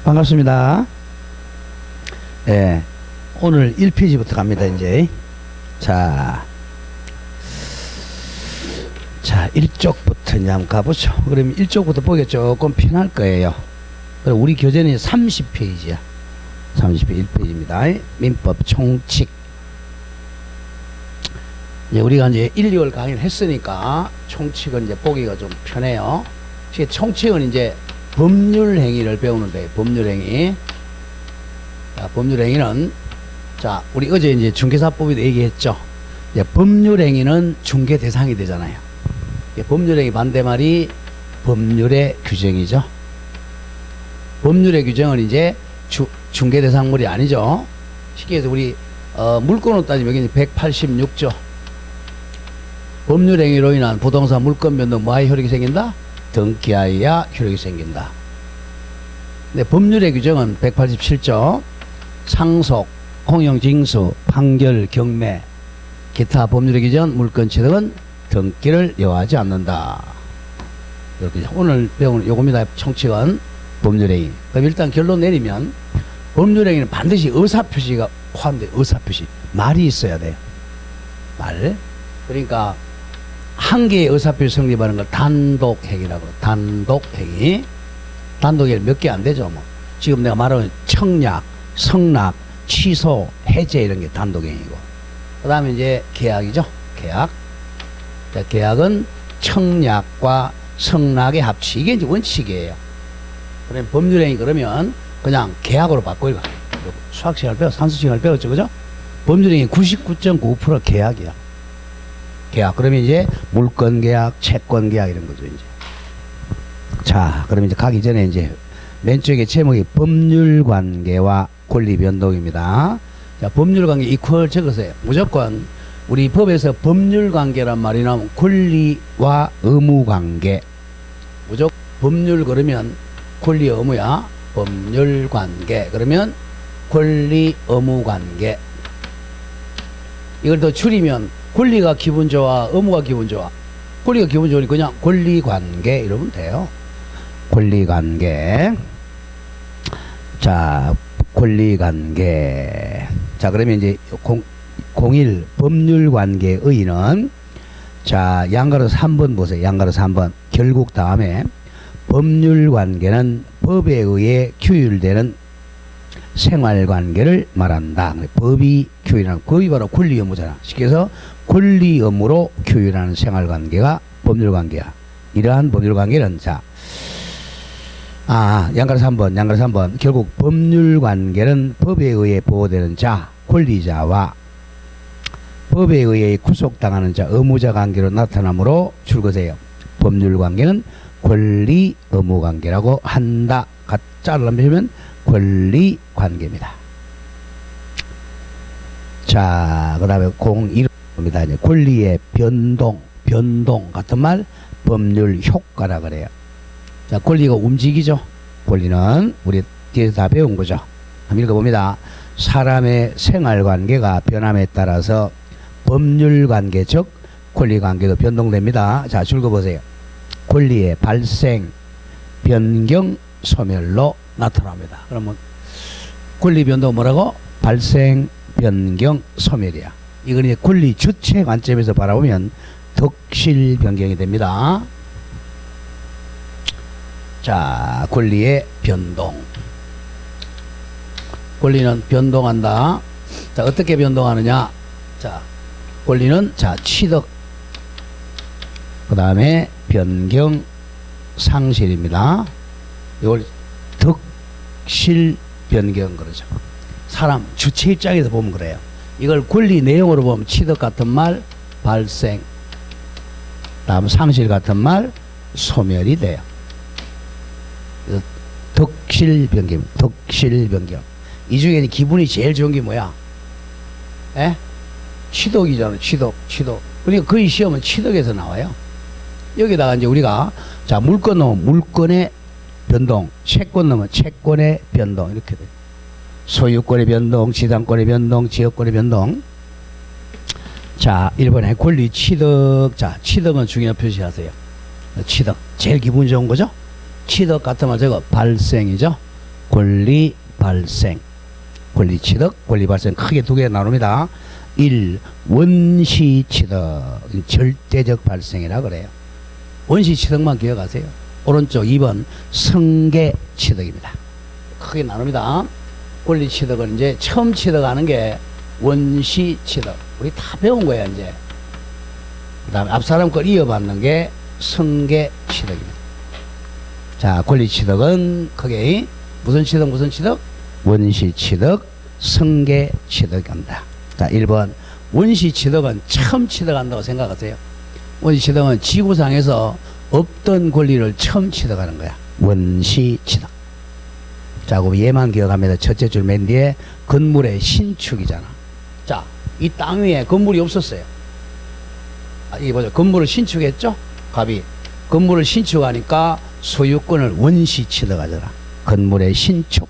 반갑습니다. 예, 오늘 1페이지부터 갑니다, 이제. 자, 1쪽부터 이제 한번 가보죠. 그러면 1쪽부터 보기가 조금 편할 거예요. 우리 교재는 30페이지야. 30페이지 1페이지입니다. 민법 총칙. 이제 우리가 이제 1, 2월 강의를 했으니까 총칙은 이제 보기가 좀 편해요. 총칙은 이제 법률 행위를 배우는데, 법률 행위. 자, 법률 행위는, 자, 우리 어제 이제 중개사법에도 얘기했죠. 이제 법률 행위는 중개 대상이 되잖아요. 법률 행위 반대말이 법률의 규정이죠. 법률의 규정은 이제 중개 대상물이 아니죠. 쉽게 해서 우리 물권으로 따지면 여기 186조. 법률 행위로 인한 부동산 물권 변동 뭐하여 효력이 생긴다? 등기하여야 효력이 생긴다. 근데 법률의 규정은 187조. 상속, 공용 징수, 판결, 경매, 기타 법률의 규정, 물권 취득은 등기를 요하지 않는다. 이렇게 오늘 배우는 요겁니다. 총칙은 법률행위. 그럼 일단 결론 내리면 법률행위는 반드시 의사표시가 포함돼요. 의사표시. 말이 있어야 돼요. 말. 그러니까 한 개의 의사표시 성립하는 걸 단독행위라고. 단독행위. 단독행위 몇 개 안 되죠. 뭐. 지금 내가 말하는 청약, 성납, 취소, 해제 이런 게 단독행위고. 그 다음에 이제 계약이죠. 계약. 자, 계약은 청약과 성납의 합치. 이게 이제 원칙이에요. 그러면 법률행위 그러면 그냥 계약으로 바꿔요. 수학 시간을 산수 시간을 배웠죠. 그죠? 법률행위 99.9% 계약이야. 계약. 그러면 이제 물권 계약, 채권 계약 이런 거죠, 이제. 자, 그러면 이제 가기 전에 이제 맨 쪽에 제목이 법률 관계와 권리 변동입니다. 자, 법률 관계 이퀄 적으세요. 무조건 우리 법에서 법률 관계란 말이 나오면 권리와 의무 관계. 무조건 법률 그러면 권리 의무야. 법률 관계 그러면 권리 의무 관계. 이걸 더 줄이면 권리가 기분 좋아, 의무가 기분 좋아. 권리가 기분 좋으니 그냥 권리 관계 이러면 돼요. 권리 관계. 자, 권리 관계. 자, 그러면 이제 01 법률 관계의 의의는, 자, 양가로 3번 보세요. 양가로 3번. 결국 다음에 법률 관계는 법에 의해 규율되는 생활 관계를 말한다. 법이 규율하는, 법이 바로 권리 의무잖아. 쉽게 해서 권리 의무로 규율하는 생활 관계가 법률 관계야. 이러한 법률 관계는, 자, 양가로 3번. 결국 법률 관계는 법에 의해 보호되는 자, 권리자와 법에 의해 구속당하는 자, 의무자 관계로 나타나므로 줄거세요. 법률 관계는 권리 의무 관계라고 한다. 자르면 권리 관계입니다. 자, 그 다음에 01입니다. 권리의 변동 같은 말 법률 효과라 그래요. 자, 권리가 움직이죠. 권리는 우리 뒤에서 다 배운 거죠. 한번 읽어봅니다. 사람의 생활관계가 변함에 따라서 법률관계 즉 권리관계도 변동됩니다. 자, 읽어보세요. 권리의 발생, 변경, 소멸로 나타납니다. 그러면 권리 변동 뭐라고? 발생, 변경, 소멸이야. 이건 이제 권리 주체 관점에서 바라보면 덕실 변경이 됩니다. 자, 권리의 변동. 권리는 변동한다. 자, 어떻게 변동하느냐? 자, 권리는, 자, 취득. 그 다음에 변경, 상실입니다. 이걸 덕실 변경 그러죠. 사람 주체 입장에서 보면 그래요. 이걸 권리 내용으로 보면 취득 같은 말, 발생. 다음 상실 같은 말, 소멸이 돼요. 덕실 변경, 덕실 변경. 이 중에 기분이 제일 좋은 게 뭐야? 에? 취득이잖아, 취득. 그러니까 거의 시험은 취득에서 나와요. 여기다가 이제 우리가, 자, 물권 넣으면 물권의 변동, 채권 넣으면 채권의 변동, 이렇게 돼. 소유권의 변동, 지상권의 변동, 지역권의 변동. 자, 1번에 권리 취득. 자, 취득은 중요 표시하세요. 취득. 제일 기분 좋은 거죠? 취득 같은 말 저거 발생이죠. 권리 발생. 권리 취득, 권리 발생 크게 두 개 나눕니다. 1. 원시 취득. 절대적 발생이라 그래요. 원시 취득만 기억하세요. 오른쪽 2번 성계 취득입니다. 크게 나눕니다. 권리 취득은 이제 처음 취득하는 게 원시 취득. 우리 다 배운 거야 이제. 그 다음에 앞사람 걸 이어받는 게 성계 취득입니다. 자, 권리 취득은 크게 무슨 취득 무슨 취득? 원시 취득, 성계 취득한다. 자, 1번 원시 취득은 처음 취득한다고 생각하세요. 원시 취득은 지구상에서 없던 권리를 처음 취득하는 거야. 원시 취득. 자, 그럼 얘만 기억합니다. 첫째 줄 맨 뒤에 건물의 신축이잖아. 자, 이 땅 위에 건물이 없었어요. 이게 보죠. 건물을 신축했죠? 갑이. 건물을 신축하니까 소유권을 원시 취득하잖아. 건물의 신축.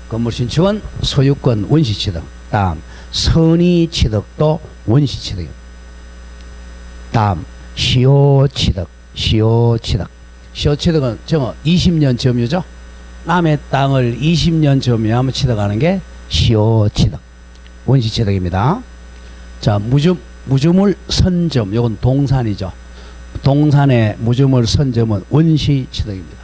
건물 신축은 소유권 원시 취득. 다음 선의 취득도 원시 취득. 다음 시효 취득. 시효 취득. 시효 취득은 정어 20년 점유죠. 남의 땅을 20년 점유하면 취득하는 게 시효 취득. 원시 취득입니다. 자, 무주물 선점. 요건 동산이죠. 동산의 무주물 선점은 원시 취득입니다.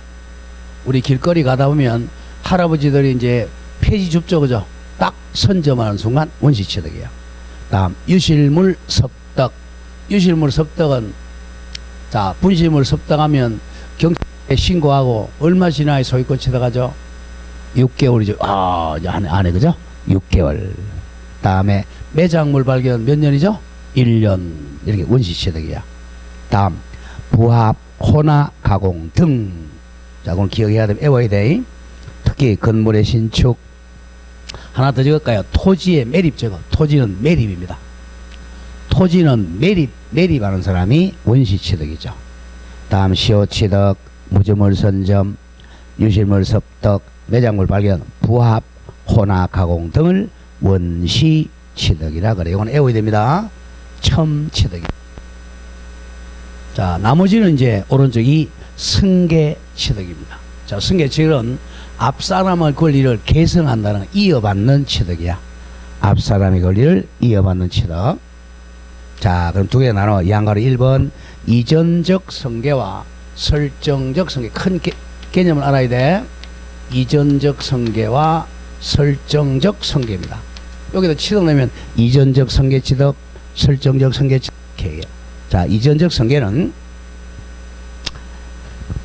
우리 길거리 가다 보면 할아버지들이 이제 폐지 줍죠, 그죠? 딱 선점하는 순간 원시 취득이에요. 다음 유실물 섭득. 유실물 섭득은 자, 분실물 섭득하면 경찰에 신고하고 얼마 지나야 소유권 취득하죠? 6개월이죠. 아, 안에 그죠? 6개월. 다음에 매장물 발견 몇 년이죠? 1년. 이렇게 원시 취득이야. 다음 부합, 혼화, 가공 등. 자, 그건 기억해야 돼. 외워야 돼. 특히 건물의 신축. 하나 더 적을까요? 토지의 매립 적어. 토지는 매립입니다. 토지는 매립하는 사람이 원시 취득이죠. 다음 시효 취득, 무주물 선점, 유실물 섭득, 매장물 발견, 부합, 혼화, 가공 등을 원시 취득이라 그래요. 이건 외워야 됩니다. 첨 취득. 자, 나머지는 이제 오른쪽이 승계 취득입니다. 자, 승계 취득은 앞사람의 권리를 계승한다는 이어받는 취득이야. 앞사람의 권리를 이어받는 취득. 자, 그럼 두 개 나눠. 양가로 1번 이전적 승계와 설정적 승계. 큰 개념을 알아야 돼. 이전적 승계와 설정적 승계입니다. 여기다 취득 내면 이전적 승계 취득, 설정적 승계 취득이에요. 자, 이전적 승계는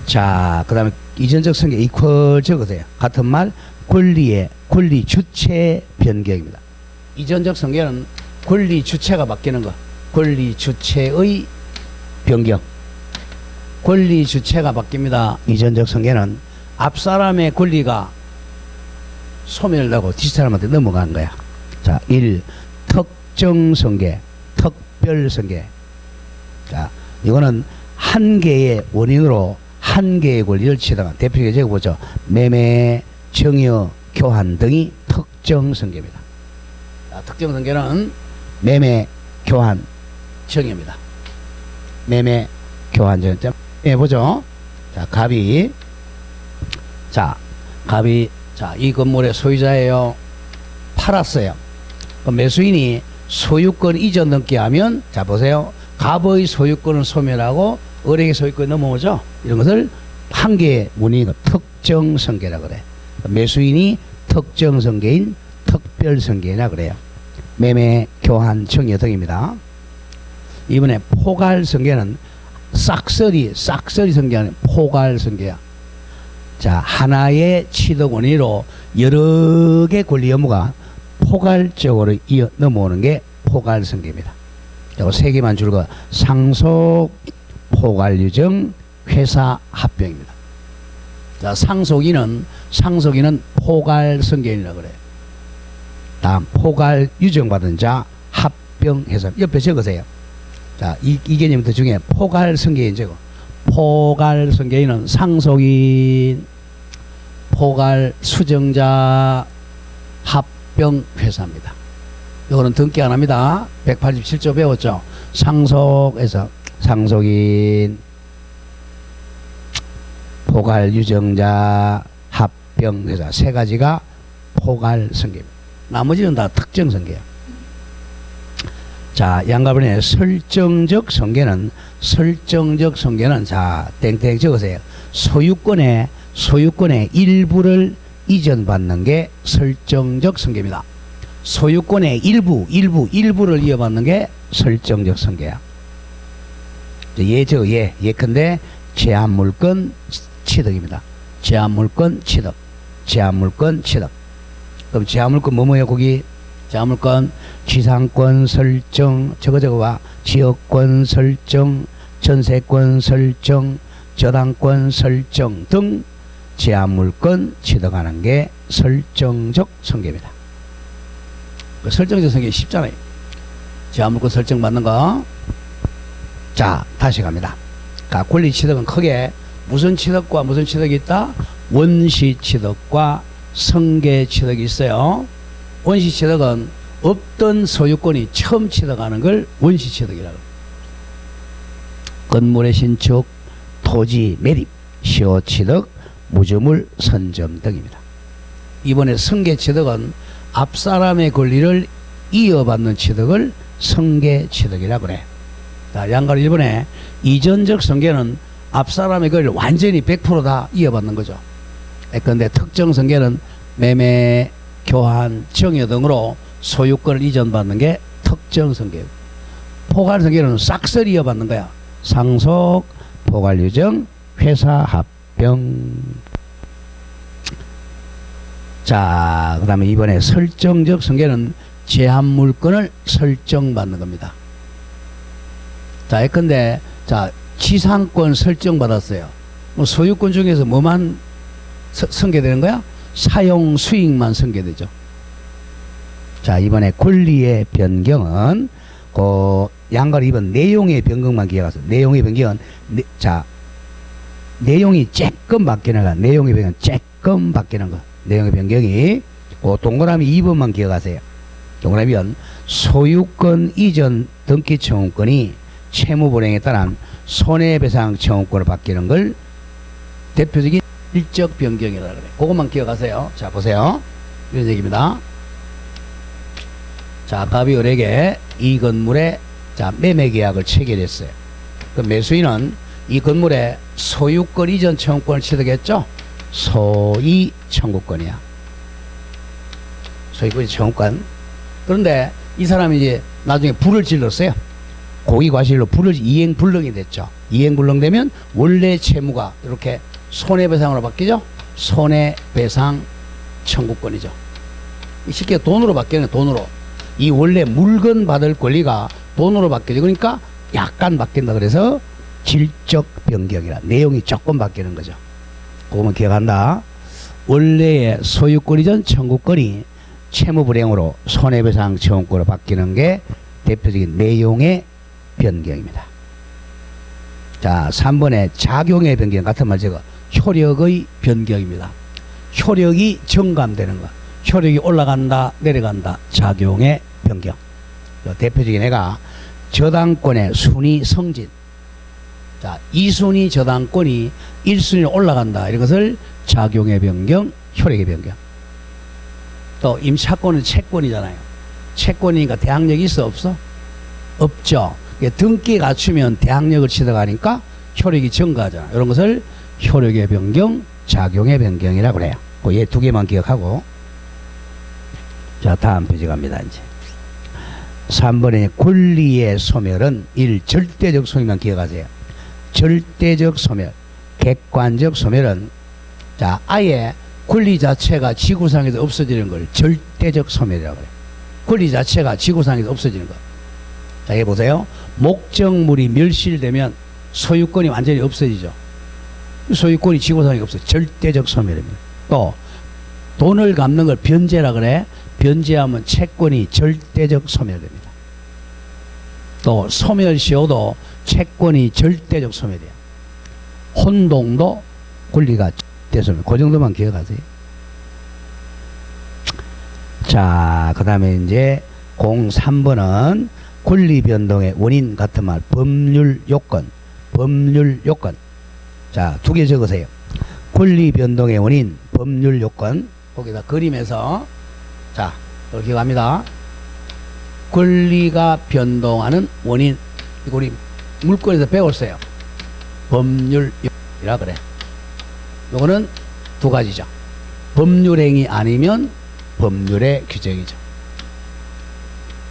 자, 그 다음에 이전적 승계 이퀄 적으세요. 같은 말 권리 주체 변경입니다. 이전적 승계는 권리 주체가 바뀌는 거. 권리 주체의 변경. 권리 주체가 바뀝니다. 이전적 승계는 앞사람의 권리가 소멸되고 뒷사람한테 넘어가는 거야. 자, 1. 특정 승계, 특별 승계. 자, 이거는 한 개의 원인으로 한 개의 권리를 취득한 대표적인 제가 보죠. 매매, 증여, 교환 등이 특정 승계입니다. 자, 특정 승계는 매매, 교환, 증여입니다. 매매, 교환, 증여. 보죠. 자, 갑이. 자, 이 건물의 소유자예요. 팔았어요. 매수인이 소유권 이전 넘게 하면, 자, 보세요. 갑의 소유권을 소멸하고 을에게 소유권이 넘어오죠. 이런 것을 한 개의 문의가 특정 승계라 그래. 매수인이 특정 승계인 특별 승계라 그래요. 매매, 교환, 증여 등입니다. 이번에 포괄 승계는 싹쓸이 승계는 포괄 승계야. 자, 하나의 취득 원인으로 여러 개 권리 의무가 포괄적으로 이어 넘어오는 게 포괄 승계입니다. 세 개만 줄거 상속, 포괄유정, 회사 합병입니다. 자, 상속인은 포괄 승계인이라고 그래요. 다음 포괄 유정받은 자 합병해서 옆에 적으세요. 자, 이 개념부터 중에 포괄 승계인 적어. 포괄 승계인은 상속인, 포괄 수정자, 합병 회사입니다. 이거는 등기 안 합니다. 187조 배웠죠. 상속에서 상속인, 포괄 유정자, 합병 세 가지가 포괄 성계입니다. 나머지는 다 특정 성계야. 자, 양가번에 설정적 성계는 자, 땡땡 적으세요. 소유권의 일부를 이전받는 게 설정적 성계입니다. 소유권의 일부를 이어받는 게 설정적 성계야. 예컨대 제한물권 취득입니다. 제한물권 취득. 그럼 제한물권 뭐예요? 거기 제한물권 지상권 설정, 저거 봐. 지역권 설정, 전세권 설정, 저당권 설정 등 제한물권 취득하는 게 설정적 성계입니다. 설정적 성계 쉽잖아요. 제한물권 설정 받는 거. 자, 다시 갑니다. 권리 취득은 크게 무슨 취득과 무슨 취득이 있다? 원시 취득과 성계 취득이 있어요. 원시 취득은 없던 소유권이 처음 취득하는 걸 원시 취득이라고 합니다. 건물의 신축, 토지 매립, 시효 취득, 무주물 선점 등입니다. 이번에 성계 취득은 앞사람의 권리를 이어받는 취득을 성계 취득이라고 그래. 자, 양가로 1번에 이전적 성계는 앞사람의 권리를 완전히 100% 다 이어받는 거죠. 그런데 특정 성계는 매매, 교환, 증여 등으로 소유권을 이전받는 게 특정 성계예요. 포괄 성계는 싹쓸이 이어받는 거야. 상속, 포괄 유정, 회사 합병. 자, 그 다음에 이번에 설정적 성계는 제한물권을 설정받는 겁니다. 자, 예컨대 자, 지상권 설정받았어요. 소유권 중에서 뭐만 성계되는 거야? 사용 수익만 성계되죠. 자, 이번에 권리의 변경은 양가로 2번 내용의 변경만 기억하세요. 내용의 변경은 내용이 조금 바뀌는 거. 내용의 변경 조금 바뀌는 거. 내용의 변경이 동그라미 2번만 기억하세요. 동그라미는 소유권 이전 등기 청구권이 채무 불이행에 따른 손해배상 청구권으로 바뀌는 걸 대표적인 일적 변경이라고 그래. 그것만 기억하세요. 자, 보세요. 이런 얘기입니다. 자, 갑이 을에게 이 건물에 매매 계약을 체결했어요. 그 매수인은 이 건물에 소유권 이전 청구권을 취득했죠. 소이 청구권이야. 소유권 이전 청구권. 그런데 이 사람이 이제 나중에 불을 질렀어요. 고의과실로 이행불능이 됐죠. 이행불능되면 원래 채무가 이렇게 손해배상으로 바뀌죠. 손해배상 청구권이죠. 쉽게 돈으로 바뀌는 돈으로. 이 원래 물건 받을 권리가 돈으로 바뀌죠. 그러니까 약간 바뀐다 그래서 질적 변경이라 내용이 조금 바뀌는 거죠. 그거만 기억한다. 원래의 소유권 이전 청구권이 채무 불이행으로 손해배상 청구권으로 바뀌는 게 대표적인 내용의 변경입니다. 자, 3번에 작용의 변경 같은 말 적어. 효력의 변경입니다. 효력이 정감되는 것. 효력이 올라간다 내려간다. 작용의 변경. 대표적인 애가 저당권의 순위 성진. 자, 2순위 저당권이 1순위로 올라간다. 이런 것을 작용의 변경, 효력의 변경. 또 임차권은 채권이잖아요. 채권이니까 대항력이 있어 없어? 없죠. 등기에 갖추면 대항력을 취득하니까 효력이 증가하잖아. 이런 것을 효력의 변경, 작용의 변경이라고 그래요. 얘 두 개만 기억하고. 자, 다음 페이지 갑니다. 이제 3번에 권리의 소멸은 1. 절대적 소멸만 기억하세요. 절대적 소멸, 객관적 소멸은 자, 아예 권리 자체가 지구상에서 없어지는 걸 절대적 소멸이라고 해요. 권리 자체가 지구상에서 없어지는 거. 자, 여기 보세요. 목적물이 멸실되면 소유권이 완전히 없어지죠. 소유권이 지구상에 없어요. 절대적 소멸입니다. 또 돈을 갚는 걸 변제라 그래. 변제하면 채권이 절대적 소멸됩니다. 또 소멸시효도 채권이 절대적 소멸이에요. 혼동도 권리가 절대 소멸. 그 정도만 기억하세요. 자, 그 다음에 이제 03번은 권리 변동의 원인 같은 말, 법률 요건, 법률 요건. 자, 두 개 적으세요. 권리 변동의 원인, 법률 요건. 거기다 그림에서 자, 이걸 기억합니다. 권리가 변동하는 원인. 이거 우리 물권에서 배웠어요. 법률 요건이라 그래. 요거는 두 가지죠. 법률행위 아니면 법률의 규정이죠.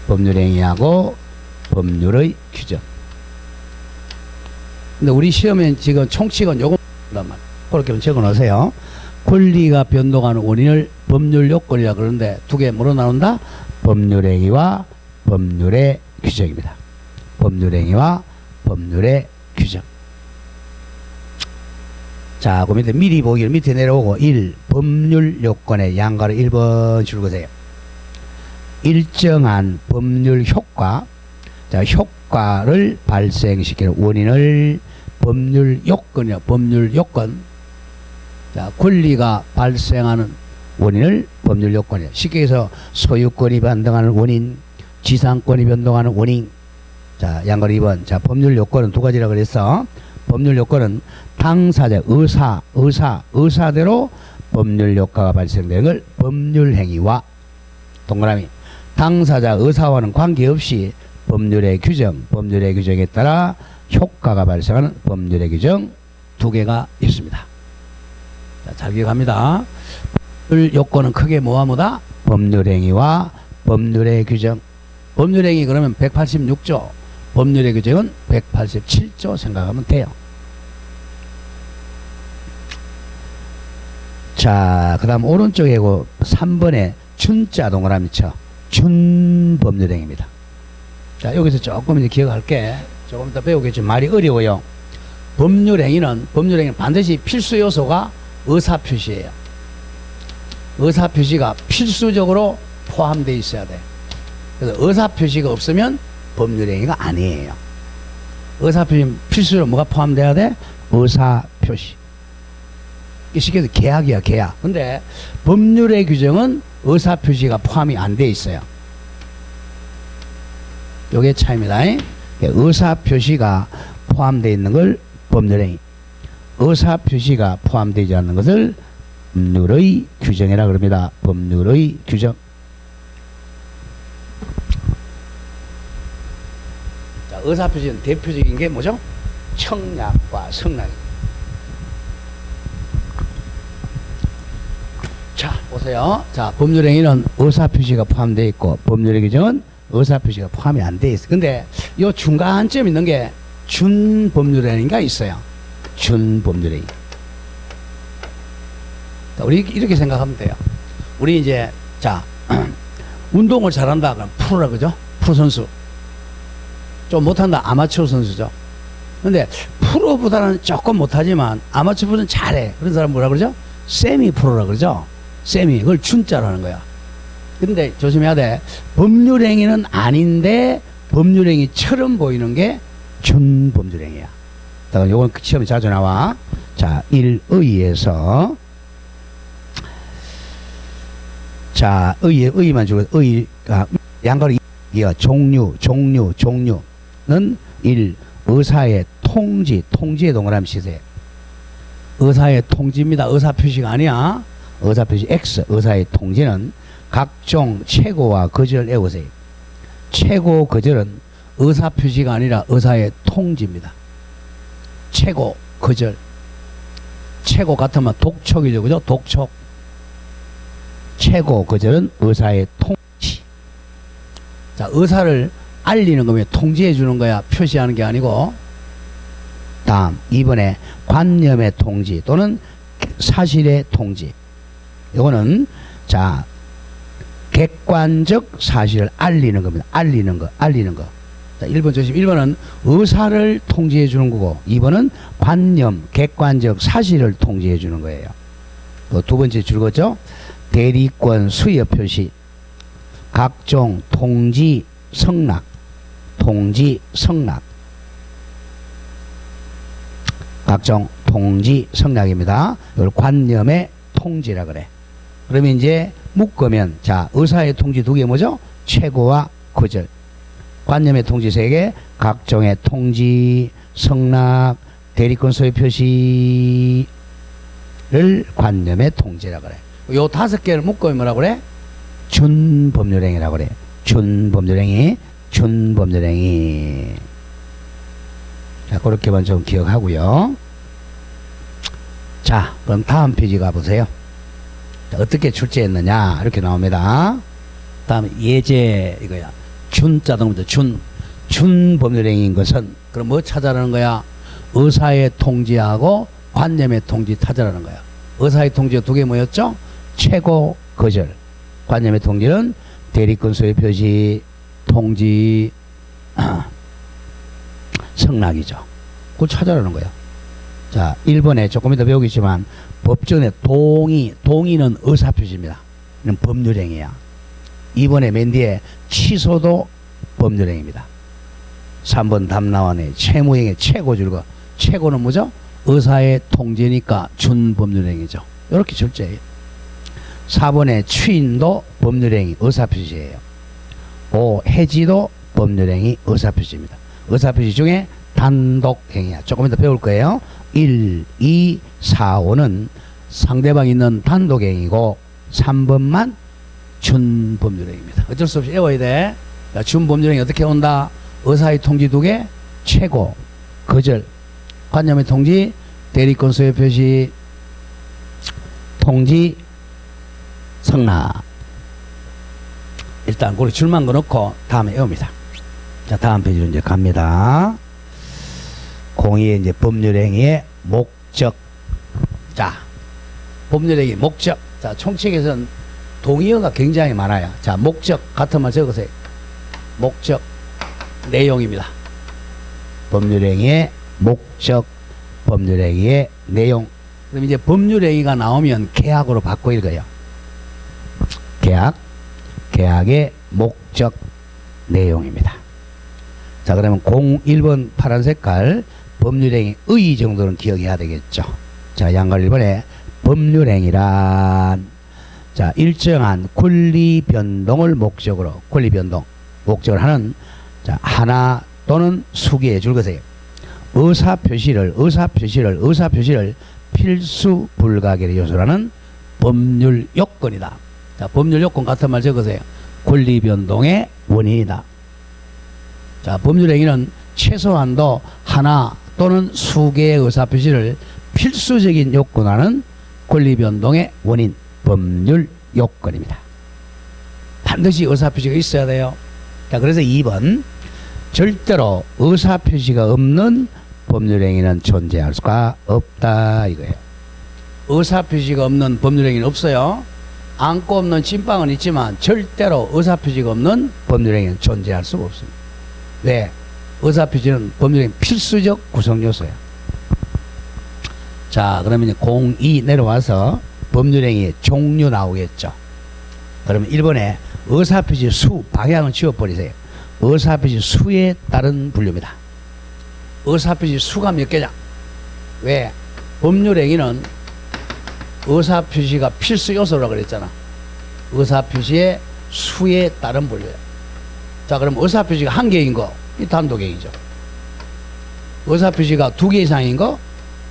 법률행위하고 법률의 규정. 근데 우리 시험엔 지금 총칙은 요거 그렇게 적어 놓으세요. 권리가 변동하는 원인을 법률 요건이라 그러는데 두 개 뭐로 나눈다? 법률행위와 법률의 규정입니다. 법률행위와 법률의 규정. 자, 그 밑에 미리 보기를 밑에 내려오고 1. 법률 요건의 양가로 1번 줄거세요. 일정한 법률 효과. 자, 효과를 발생시키는 원인을 법률 요건이요. 법률 요건. 자, 권리가 발생하는 원인을 법률 요건이요. 쉽게 해서 소유권이 변동하는 원인, 지상권이 변동하는 원인. 자, 양가로 2번. 자, 법률 요건은 두 가지라 그랬어. 법률 요건은 당사자 의사대로 법률 효과가 발생되는 걸 법률 행위와 동그라미 당사자 의사와는 관계없이 법률의 규정에 따라 효과가 발생하는 법률의 규정 두 개가 있습니다. 자, 잘 기억합니다. 법률 요건은 크게 뭐다? 법률 행위와 법률의 규정. 법률 행위 그러면 186조, 법률의 규정은 187조 생각하면 돼요. 자, 그 다음 오른쪽에 3번에 준자 동그라미 쳐. 준법률행위입니다. 자, 여기서 조금 이제 기억할게. 조금 더 배우겠지. 말이 어려워요. 법률행위는 반드시 필수 요소가 의사표시예요. 의사표시가 필수적으로 포함되어 있어야 돼. 그래서 의사표시가 없으면 법률행위가 아니에요. 의사표시 필수로 뭐가 포함돼야 돼? 의사표시. 쉽게 해서 계약이야, 계약. 근데 법률의 규정은 의사표시가 포함이 안 돼 있어요. 요게 차이입니다. 의사표시가 포함되어 있는 걸 법률행위, 의사표시가 포함되지 않는 것을 법률의 규정이라 그럽니다. 법률의 규정. 자, 의사표시는 대표적인 게 뭐죠? 청약과 승낙입니다. 자, 보세요. 자, 법률행위는 의사표시가 포함되어 있고 법률의 규정은 의사표시가 포함이 안 돼 있어요. 근데 요 중간점 있는 게 준법률행위가 있어요. 준법률행위. 자, 우리 이렇게 생각하면 돼요. 우리 이제 자 운동을 잘한다 그럼 프로라 그죠? 프로 선수. 좀 못한다 아마추어 선수죠. 근데 프로보다는 조금 못하지만 아마추어보다는 잘해. 그런 사람 뭐라 그러죠? 세미 프로라 그러죠? 세미. 그걸 준자라는 거야. 근데 조심해야 돼. 법률행위는 아닌데 법률행위처럼 보이는 게 준법률행위야. 자, 요건 시험에 자주 나와. 자, 1의에서 자, 의만 주고 의가 양가로 종류는 1. 의사의 통지의 동그라미 치세요. 의사의 통지입니다. 의사표시가 아니야. 의사표시 X. 의사의 통지는 각종 최고와 거절을 외우세요. 최고, 거절은 의사표시가 아니라 의사의 통지입니다. 최고, 거절. 최고 같으면 독촉이죠. 그죠? 독촉. 최고, 거절은 의사의 통지. 자, 의사를 알리는 거면 통지해 주는 거야. 표시하는 게 아니고. 다음, 2번에 관념의 통지 또는 사실의 통지. 이거는, 자, 객관적 사실을 알리는 겁니다. 알리는 거. 자, 1번 조심. 1번은 의사를 통지해 주는 거고, 2번은 관념, 객관적 사실을 통지해 주는 거예요. 또 두 번째 줄거죠. 대리권 수여 표시, 각종 통지 성락, 각종 통지 성락입니다. 이걸 관념의 통지라 그래. 그러면 이제 묶으면, 자, 의사의 통지 두 개 뭐죠? 최고와 거절. 관념의 통지 세 개, 각종의 통지, 성락, 대리권 소유 표시. 관념의 통지라 그래. 요 5개를 묶고 뭐라 그래? 준법률행위라고 그래. 준법률행위. 자, 그렇게만 좀 기억하고요. 자, 그럼 다음 페이지 가보세요. 자, 어떻게 출제했느냐 이렇게 나옵니다. 다음에 예제 이거야. 준자동부터 준법률행위인 것은 그럼 뭐 찾아라는 거야? 의사의 통지하고 관념의 통지 찾아라는 거야. 의사의 통지가 2개 뭐였죠? 최고, 거절. 관념의 통지는 대리권 소유 표시, 통지, 성락이죠. 그걸 찾아라는 거야. 자, 1번에 조금 이따 배우겠지만 법전에 동의는 의사표시입니다. 이는 법률행위야. 2번에 맨 뒤에 취소도 법률행위입니다. 3번 답 나왔네. 채무행위 최고 줄거. 최고는 뭐죠? 의사의 통지니까 준법률행위죠. 이렇게 출제해요. 4번에 추인도 법률행위 의사표시예요. 5. 해지도 법률행위 의사표시입니다. 의사표시 중에 단독행위야. 조금 이따 배울 거예요. 1, 2, 4, 5는 상대방 있는 단독행위고 3번만 준법률행위입니다. 어쩔 수 없이 외워야 돼. 준법률행위 어떻게 온다? 의사의 통지 2개, 최고, 거절, 관념의 통지, 대리권 소유 표시, 통지, 성락. 일단 그걸 줄만 거놓고 다음에 외웁니다. 자, 다음 페이지로 이제 갑니다. 공의의 이제 법률행위의 목적. 자, 법률행위 목적. 자, 총칙에서는 동의어가 굉장히 많아요. 자, 목적 같은 말 적으세요. 목적 내용입니다. 법률행위의 목적, 법률행위의 내용. 그럼 이제 법률행위가 나오면 계약으로 바꿔 읽어요. 계약의 목적 내용입니다. 자, 그러면 01번 파란 색깔 법률행위 의 정도는 기억해야 되겠죠. 자, 양갈 1번에 법률행위란 자, 일정한 권리 변동을 목적으로 목적을 하는 자, 하나 또는 수개의 줄거세요. 의사표시를 필수 불가결의 요소라는 법률 요건이다. 자, 법률 요건 같은 말 적으세요. 권리 변동의 원인이다. 자, 법률행위는 최소한도 하나 또는 수개의 의사표시를 필수적인 요건하는 권리 변동의 원인, 법률 요건입니다. 반드시 의사표시가 있어야 돼요. 자, 그래서 2번 절대로 의사표시가 없는 법률행위는 존재할 수가 없다 이거예요. 의사표시가 없는 법률행위는 없어요. 안고 없는 찐빵은 있지만 절대로 의사표시가 없는 법률행위는 존재할 수가 없습니다. 왜? 의사표시는 법률행위 필수적 구성요소예요. 자, 그러면 02 내려와서 법률행위의 종류 나오겠죠. 그러면 1번에 의사표시 수 방향을 지워버리세요. 의사표시 수에 따른 분류입니다. 의사표시 수가 몇 개냐? 왜? 법률행위는 의사표시가 필수 요소라고 그랬잖아. 의사표시의 수에 따른 분류야. 자, 그럼 의사표시가 1개인 거, 이 단독행위죠. 의사표시가 2개 이상인 거,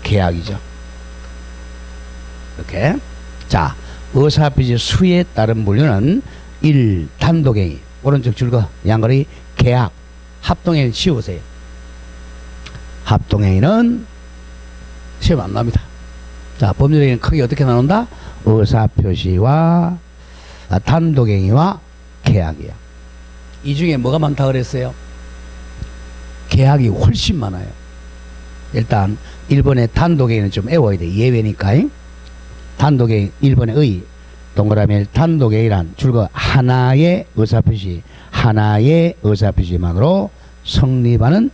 계약이죠. 이렇게. 자, 의사표시 수에 따른 분류는 1. 단독행위. 오른쪽 줄거 양거리 계약. 합동행위 지우세요. 합동행위는 시험 안 납니다. 자, 법률행위는 크게 어떻게 나눈다? 의사표시와 단독행위와 계약이야. 이 중에 뭐가 많다 그랬어요? 계약이 훨씬 많아요. 일단 1번의 단독행위는 좀 외워야 돼. 예외니까. 단독행위 1번의 의 동그라미 1 단독행위란 줄거 하나의 의사표시만으로 성립하는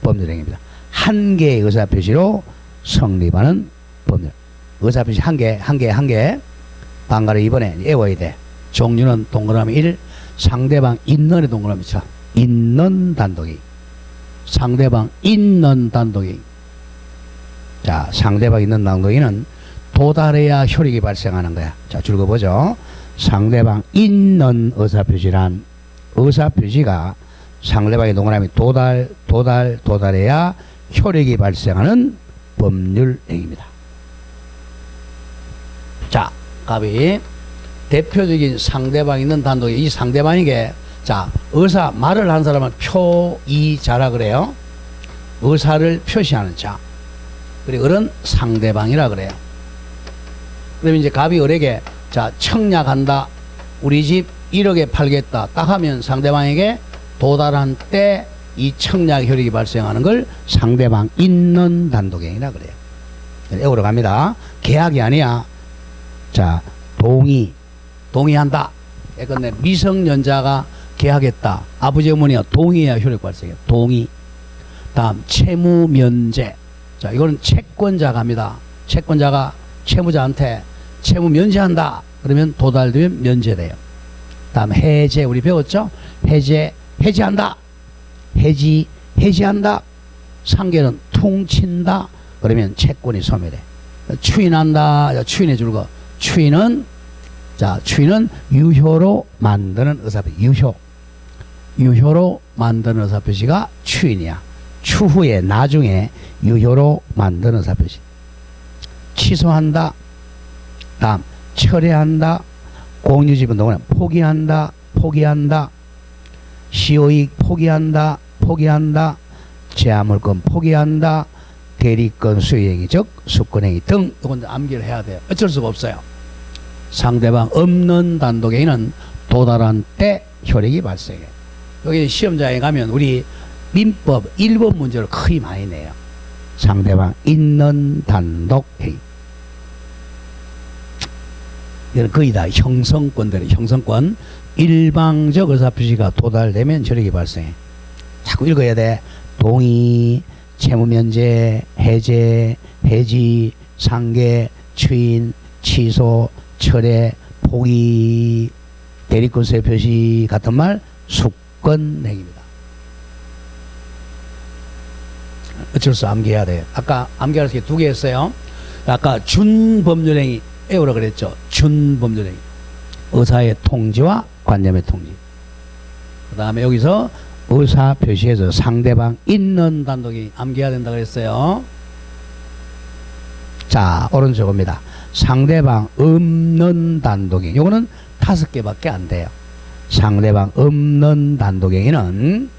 법률행위입니다. 한 개의 의사표시로 성립하는 법률. 의사표시 한 개. 방가를 이번에 외워야 돼. 종류는 동그라미 1 상대방 있는의 동그라미 쳐. 있는 단독행위. 상대방 있는 단독행위. 자, 상대방 있는 단독행위는 도달해야 효력이 발생하는 거야. 자, 줄거 보죠. 상대방 있는 의사표시란 의사표시가 상대방의 동그라미 도달해야 효력이 발생하는 법률행위입니다. 갑이 대표적인 상대방 있는 단독이 이 상대방에게 자 의사 말을 한 사람을 표의자라 그래요. 의사를 표시하는 자. 그리고 을은 상대방이라 그래요. 그러면 이제 갑이 을에게 자 청약한다. 우리 집 1억에 팔겠다. 딱 하면 상대방에게 도달한 때 이 청약 효력이 발생하는 걸 상대방 있는 단독행위라 그래요. 에우러 갑니다. 계약이 아니야. 자 동의한다. 예컨대 미성년자가 계약했다. 아버지 어머니가 동의해야 효력 발생해요. 동의. 다음 채무 면제. 자 이거는 채권자가 합니다. 채권자가 채무자한테 채무 면제한다. 그러면 도달되면 면제돼요. 다음 해제. 우리 배웠죠? 해제한다. 해지한다. 상계는 퉁친다. 그러면 채권이 소멸해. 추인한다. 추인해 줄 거. 추인은 유효로 만드는 의사표시. 유효로 만드는 의사표시가 추인이야. 추후에 나중에 유효로 만드는 의사표시. 취소한다. 다음 철회한다. 공유지분 동안 포기한다. 시효이익 포기한다. 제한물권 포기한다. 대리권 수행위 즉 수권행위 등 이건 암기를 해야 돼요. 어쩔 수가 없어요. 상대방 없는 단독행위는 도달한 때 효력이 발생해. 여기 시험장에 가면 우리 민법 1번 문제를 거의 많이 내요. 상대방 있는 단독행위. 이건 거의 다 형성권들이에요. 형성권. 일방적 의사표시가 도달되면 효력이 발생해. 자꾸 읽어야 돼. 동의, 채무면제, 해제, 해지, 상계, 추인, 취소, 철회, 포기, 대리권세 표시 같은 말 수권행위입니다. 어쩔 수 암기해야 돼요. 아까 암기할 수 있게 2개 했어요. 아까 준법률행위 에우라 그랬죠. 준법률행위. 의사의 통지와 관념의 통지. 그 다음에 여기서 의사 표시에서 상대방 있는 단독이 암기해야 된다 그랬어요. 자, 오른쪽입니다. 상대방 없는 단독이. 요거는 5개밖에 안 돼요. 상대방 없는 단독행위는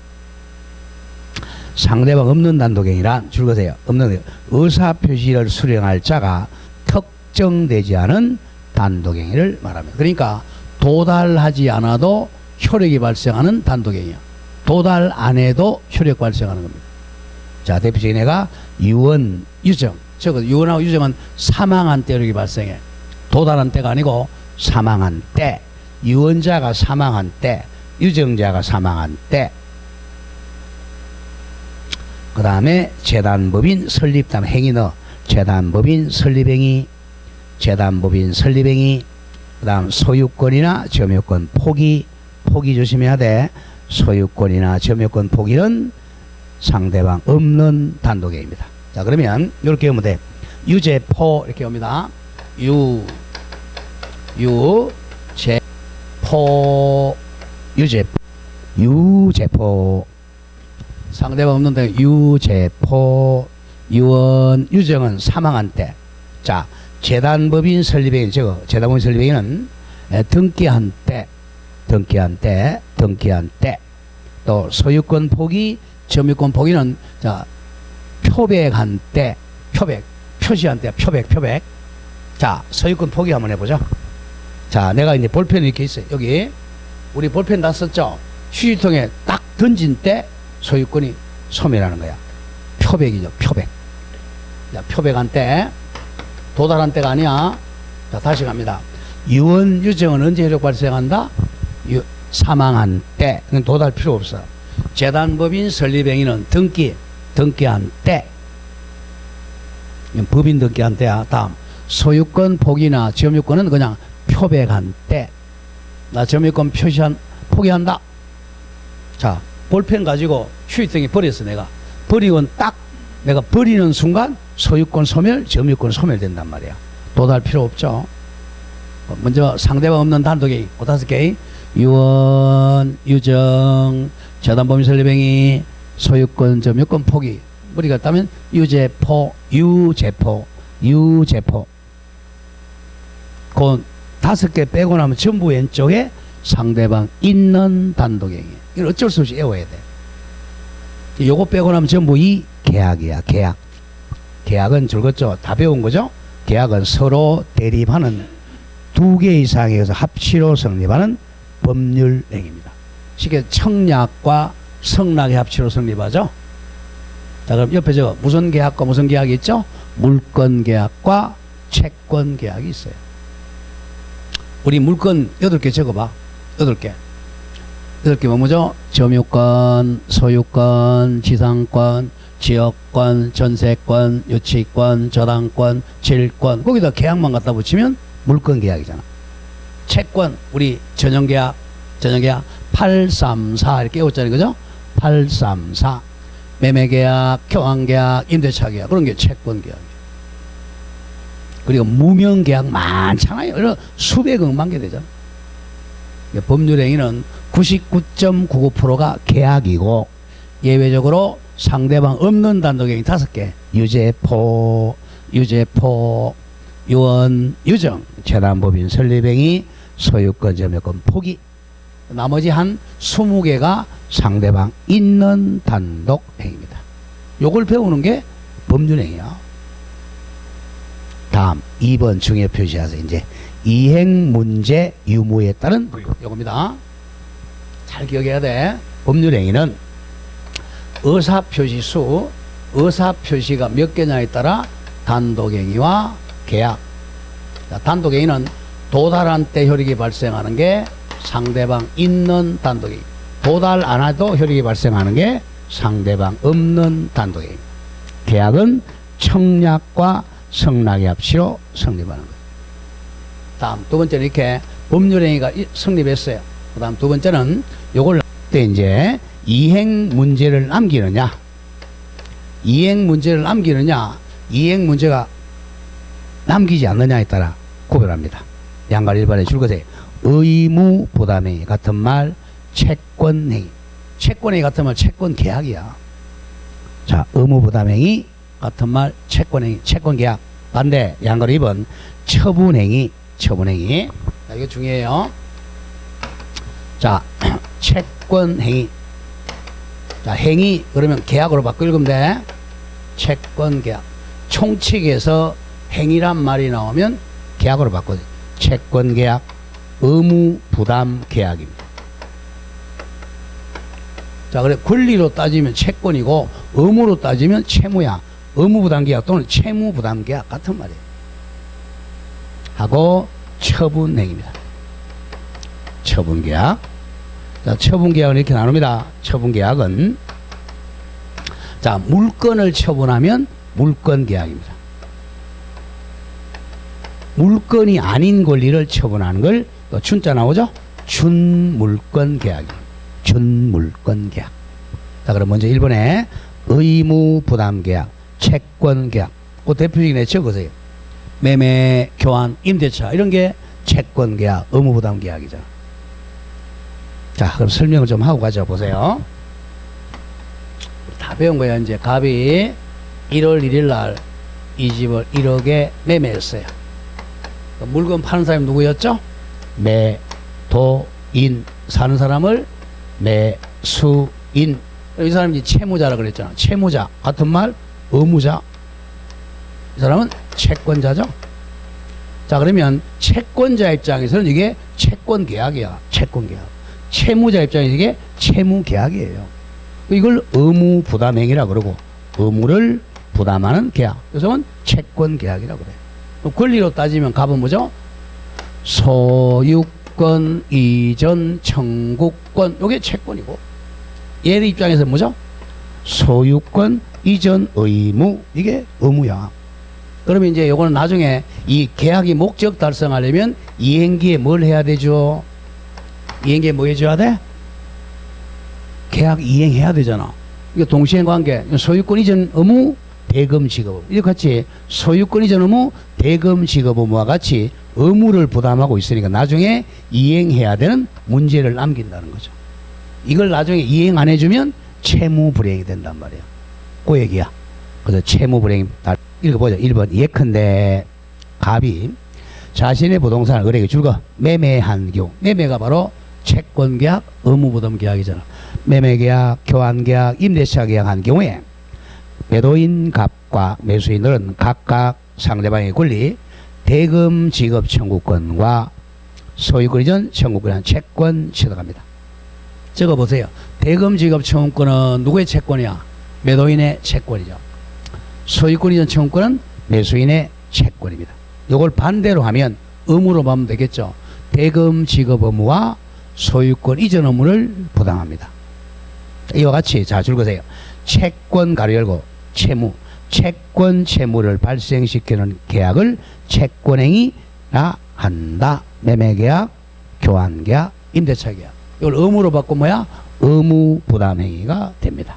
상대방 없는 단독행위란 줄거세요. 없는 의사 표시를 수령할 자가 특정되지 않은 단독행위를 말합니다. 그러니까 도달하지 않아도 효력이 발생하는 단독행위야. 도달 안 해도 효력 발생하는 겁니다. 자, 대표적인 애가 유언, 유정. 즉 유언하고 유정은 사망한 때 효력이 발생해. 도달한 때가 아니고 사망한 때. 유언자가 사망한 때, 유정자가 사망한 때. 그 다음에 재단법인 설립. 다음 행위 넣어. 재단법인 설립행위. 그 다음 소유권이나 점유권 포기 조심해야 돼. 소유권이나 점유권 포기는 상대방 없는 단독행위입니다. 자, 그러면 이렇게 하면 돼. 유제포 이렇게 옵니다. 유제포 상대방 없는 데 유제포. 유언, 유정은 사망한 때. 자, 재단법인 설립행위, 재단법인 설립행위는 등기한 때. 또 소유권 포기, 점유권 포기는 자 표백한 때, 표시한 때, 표백. 자, 소유권 포기 한번 해보죠. 자, 내가 이제 볼펜이 이렇게 있어요. 여기 우리 볼펜 다 썼죠. 휴지통에 딱 던진 때 소유권이 소멸하는 거야. 표백이죠. 자, 표백한 때, 도달한 때가 아니야. 자, 다시 갑니다. 유언, 유정은 언제 효력 발생한다? 사망한 때. 도달 필요 없어. 재단법인 설립행위는 등기한 때. 법인 등기한 때야. 다음 소유권 포기나 점유권은 그냥 표백한 때. 나 점유권 포기한다. 자, 볼펜 가지고 휴지통에 버렸어. 내가 버리고 딱 내가 버리는 순간 소유권 소멸, 점유권 소멸된단 말이야. 도달 필요 없죠. 먼저 상대방 없는 단독행위 5개. 유언, 유정, 재단법인 설립행위, 소유권, 점유권 포기. 우리가 따면 유제포. 그건 5개 빼고 나면 전부 왼쪽에 상대방 있는 단독행위. 이건 어쩔 수 없이 외워야 돼. 요거 빼고 나면 전부 이 계약이야. 계약. 계약은 줄것죠. 다 배운 거죠. 계약은 서로 대립하는 2개 이상에서 합치로 성립하는 법률 행위입니다. 쉽게 청약과 성락의 합치로 성립하죠. 자, 그럼 옆에 저 무슨 계약과 무슨 계약이 있죠? 물권 계약과 채권 계약이 있어요. 우리 물권 8개 적어봐. 8개. 8개 뭐죠? 점유권, 소유권, 지상권, 지역권, 전세권, 유치권, 저당권, 질권. 거기다 계약만 갖다 붙이면 물권 계약이잖아. 채권, 우리 전형계약 834 이렇게 외웠잖아요. 그죠? 834. 매매계약, 교환계약, 임대차계약. 그런 게 채권계약이에요. 그리고 무명계약 많잖아요. 이런 수백억만 개 되잖아. 법률행위는 99.99%가 계약이고, 예외적으로 상대방 없는 단독행위 5개. 유죄포, 유언, 유정, 재단법인 설립행위, 소유권, 점유권, 포기. 나머지 한 20개가 상대방 있는 단독행위입니다. 요걸 배우는 게 법률행위야. 다음 2번 중에 표시하세요. 이제 이행문제 유무에 따른 요겁니다. 잘 기억해야 돼. 법률행위는 의사표시수, 의사표시가 몇 개냐에 따라 단독행위와 계약. 자, 단독행위는 도달한 때 효력이 발생하는 게 상대방 있는 단독행위. 도달 안 해도 효력이 발생하는 게 상대방 없는 단독행위. 계약은 청약과 성락의 합치로 성립하는 거예요. 다음 두 번째는 이렇게 법률행위가 성립했어요. 그 다음 두 번째는 요걸 때 이제 이행 문제를 남기느냐, 이행 문제를 남기느냐, 이행 문제가 남기지 않느냐에 따라 구별합니다. 양갈 일반에 줄것에 의무 부담행위 같은 말, 채권행위. 채권행위 같은 말 채권계약이야. 자, 의무 부담행위 같은 말 채권행위, 채권계약. 반대 양갈 2번 처분행위, 처분행위. 자, 이거 중요해요. 자, 채권행위. 자, 행위 그러면 계약으로 바꿔 읽으면 돼. 채권계약. 총칙에서 행위란 말이 나오면 계약으로 바꿔. 채권계약, 의무부담계약입니다. 자, 그래 권리로 따지면 채권이고 의무로 따지면 채무야. 의무부담계약 또는 채무부담계약 같은 말이에요. 하고 처분행위입니다. 처분계약. 자, 처분계약은 이렇게 나눕니다. 처분계약은 자, 물건을 처분하면 물건계약입니다. 물건이 아닌 권리를 처분하는 걸 또 춘자 나오죠? 준물건계약입니다. 준물건계약. 자, 그럼 먼저 1번에 의무부담계약, 채권계약. 그 대표적인 애 적으세요. 매매, 교환, 임대차 이런 게 채권계약, 의무부담계약이잖아. 자, 그럼 설명을 좀 하고 가자. 보세요. 다 배운 거야. 이제 갑이 1월 1일 날 이 집을 1억에 매매했어요. 물건 파는 사람이 누구였죠? 매도인. 사는 사람을 매수인. 이 사람이 채무자라 그랬잖아. 채무자 같은 말 의무자. 이 사람은 채권자죠. 자, 그러면 채권자 입장에서는 이게 채권계약이야. 채권계약. 채무자 입장에서 이게 채무계약이에요. 이걸 의무부담행위라 그러고 의무를 부담하는 계약. 그래서 채권계약이라고 그래. 권리로 따지면 갑은 뭐죠? 소유권, 이전, 청구권. 이게 채권이고 얘 입장에서 뭐죠? 소유권, 이전, 의무. 이게 의무야. 그러면 이제 요거는 나중에 이 계약이 목적 달성하려면 이행기에 뭘 해야 되죠? 이행기에 뭐 해줘야 돼? 계약 이행해야 되잖아. 이게 동시행 관계. 소유권 이전 의무, 대금 지급 의무. 이렇게 같이 소유권 이전 의무, 대금 지급 의무와 같이 의무를 부담하고 있으니까 나중에 이행해야 되는 문제를 남긴다는 거죠. 이걸 나중에 이행 안 해주면 채무 불이행이 된단 말이야. 그 얘기야. 그래서 채무 불이행 다 읽어보자. 1번 예컨대 갑이 자신의 부동산을 을에게 줄 거 매매한 경우, 매매가 바로 채권계약, 의무부담계약이잖아. 매매계약, 교환계약, 임대차 계약한 경우에 매도인 갑과 매수인들은 각각 상대방의 권리, 대금 지급 청구권과 소유권 이전 청구권이라는 채권 취득합니다. 적어보세요. 대금 지급 청구권은 누구의 채권이야? 매도인의 채권이죠. 소유권 이전 청구권은 매수인의 채권입니다. 이걸 반대로 하면 의무로 보면 되겠죠. 대금 지급 의무와 소유권 이전 의무를 부담합니다. 이와 같이 자 줄거세요. 채권 가로 열고 채무, 채권 채무를 발생시키는 계약을 채권행위라 한다. 매매계약, 교환계약, 임대차 계약. 이걸 의무로 바꿔 뭐야? 의무 부담행위가 됩니다.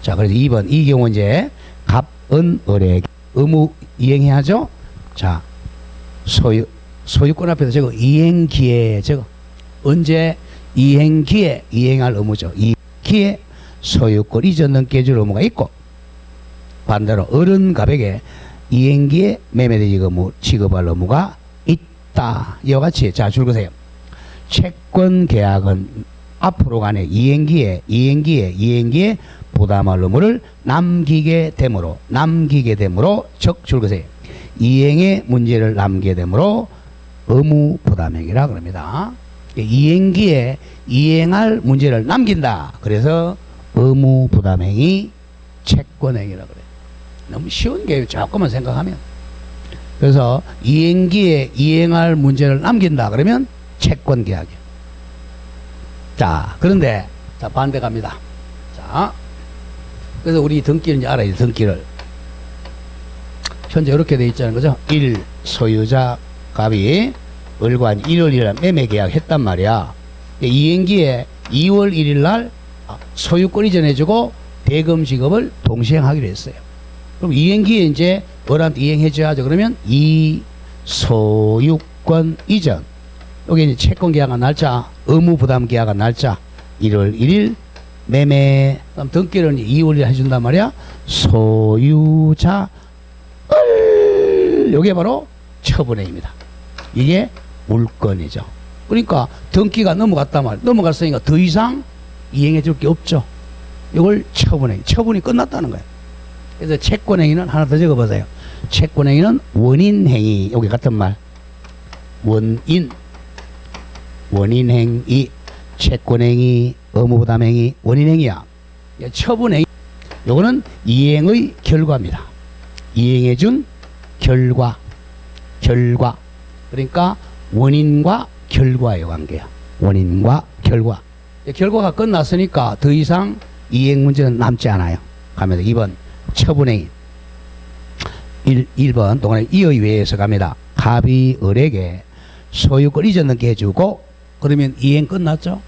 자, 그래서 2번 이 경우 이제 갑은 을에게 의무 이행해야죠. 자, 소유권 앞에서 저거 이행기에 저거 언제 이행기에 이행할 의무죠. 이행기에 소유권 이전 넘게 해줄 의무가 있고, 반대로 을은 갑에게 이행기에 매매대지 의무 지급할 의무가 있다. 이와 같이 자 줄거세요. 채권 계약은 앞으로 간에 이행기에 부담할 의무를 남기게 되므로 즉 줄거세요. 이행의 문제를 남기게 되므로 의무 부담행위라 그럽니다. 이행기에 이행할 문제를 남긴다. 그래서 의무 부담행위 채권행위라 그래요. 너무 쉬운 게 조금만 생각하면. 그래서 이행기에 이행할 문제를 남긴다 그러면 채권계약이에요. 자, 그런데 자 반대 갑니다. 자, 그래서 우리 등기를 이제 알아야 돼. 등기를 현재 이렇게 돼 있잖아요, 그죠? 1. 소유자 갑이 을과 1월 1일 날 매매 계약했단 말이야. 이행기에 2월 1일 날 소유권 이전해주고 대금 지급을 동시에 하기로 했어요. 그럼 이행기에 이제 을한테 이행해줘야죠. 그러면 이 소유권 이전, 여기 이제 채권 계약한 날짜, 의무 부담 계약한 날짜 1월 1일 매매, 그럼 등기를 2월 1일 해준단 말이야. 소유자 을, 요게 바로 처분행위입니다. 이게 물건이죠. 그러니까 등기가 넘어갔단 말이야. 넘어갔으니까 더 이상 이행해 줄 게 없죠. 이걸 처분행위, 처분이 끝났다는 거예요. 그래서 채권행위는 하나 더 적어보세요. 채권행위는 원인행위, 여기 같은 말, 원인행위, 채권행위, 의무부담행위, 원인행위야. 처분행위, 요거는 이행의 결과입니다. 이행해준 결과. 그러니까 원인과 결과의 관계야. 원인과 결과. 결과가 끝났으니까 더 이상 이행 문제는 남지 않아요. 가면 2번 처분행위. 1번 동안에 이의 외에서 갑니다. 갑이 을에게 소유권 이전 넘게 해주고 그러면 이행 끝났죠.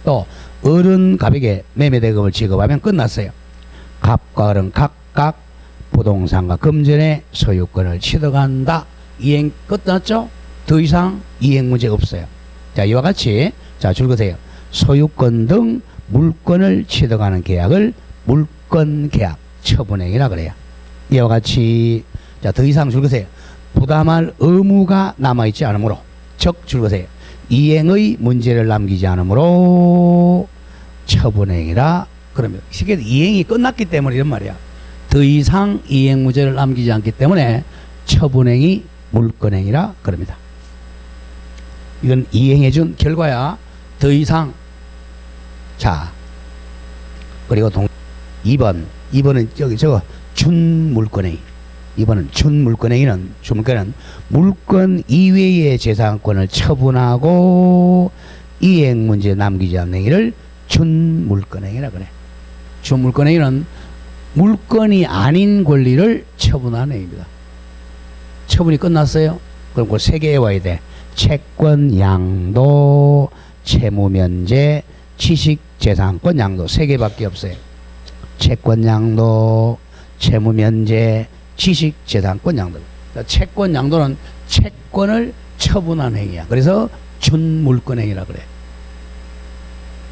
또 을은 갑에게 매매대금을 지급하면 끝났어요. 갑과 을은 각각 부동산과 금전의 소유권을 취득한다. 이행 끝났죠. 더 이상 이행 문제가 없어요. 자, 이와 같이 자 줄거세요. 소유권 등 물건을 취득하는 계약을 물건계약 처분행위라 그래요. 이와 같이 자 더 이상 줄거세요. 부담할 의무가 남아있지 않으므로, 즉 줄거세요. 이행의 문제를 남기지 않으므로 처분행위라 그러면 쉽게 이행이 끝났기 때문에 이런 말이야. 더 이상 이행 문제를 남기지 않기 때문에 처분행위 물건행위라 그럽니다. 이건 이행해준 결과야. 더 이상. 자, 그리고 2번은 저기 저거 준물건행위. 2번은 준물건행위는 물건 이외의 재산권을 처분하고 이행 문제 남기지 않는 행위를 준물건행위라 그래. 준물건행위는 물건이 아닌 권리를 처분하는 행위입니다. 처분이 끝났어요. 그럼 그 세 개 외워야 돼. 채권 양도, 채무 면제, 취식 재산권 양도 세 개밖에 없어요. 채권 양도, 채무 면제, 취식 재산권 양도. 채권 양도는 채권을 처분한 행위야. 그래서 준물권 행위라 그래.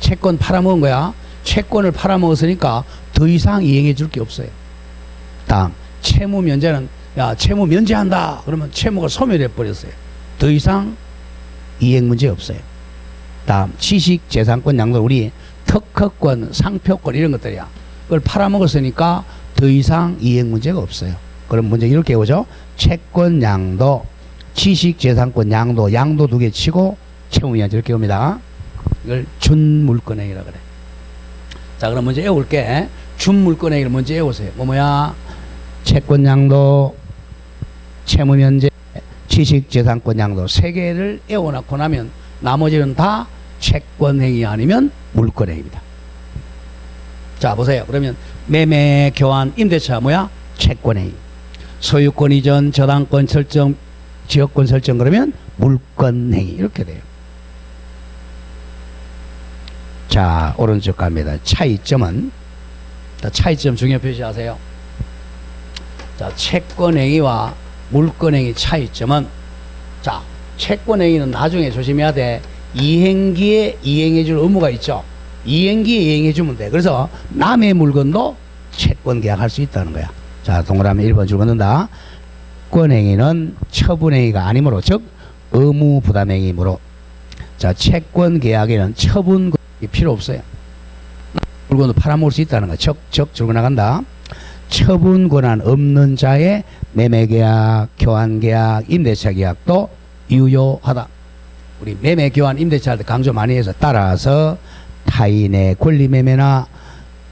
채권 팔아먹은 거야. 채권을 팔아먹었으니까 더 이상 이행해 줄 게 없어요. 다음 채무 면제는 야, 채무 면제한다. 그러면 채무가 소멸해 버렸어요. 더 이상 이행 문제 없어요. 다음 지식재산권 양도 우리 특허권, 상표권 이런 것들이야. 그걸 팔아먹었으니까 더 이상 이행 문제가 없어요. 그럼 문제 이렇게 오죠. 채권 양도, 지식재산권 양도, 양도 두 개 치고 채무면제 이렇게 옵니다. 이걸 준물권행위라 그래. 자, 그럼 먼저 외울게. 준물권행위를 먼저 외우세요. 뭐야? 채권 양도, 채무면제, 지식재산권 양도 세 개를 외워놓고 나면 나머지는 다 채권행위 아니면 물권행위입니다. 자, 보세요. 그러면 매매, 교환, 임대차 뭐야? 채권행위. 소유권 이전, 저당권 설정, 지역권 설정 그러면 물권행위 이렇게 돼요. 자, 오른쪽 갑니다. 차이점은, 자, 차이점 중요 표시하세요. 자, 채권행위와 물권행위 차이점은, 자, 채권행위는 나중에 조심해야 돼. 이행기에 이행해줄 의무가 있죠. 이행기에 이행해주면 돼. 그래서 남의 물건도 채권 계약할 수 있다는 거야. 자, 동그라미 1번 줄 긋는다. 채권행위는 처분행위가 아니므로, 즉 의무부담행위이므로, 자, 채권 계약에는 처분 필요 없어요. 물건도 팔아먹을 수 있다는 거야. 적 줄고 나간다. 처분 권한 없는 자의 매매계약, 교환계약, 임대차 계약도 유효하다. 우리 매매, 교환, 임대차 할 때 강조 많이 해서 따라서 타인의 권리 매매나,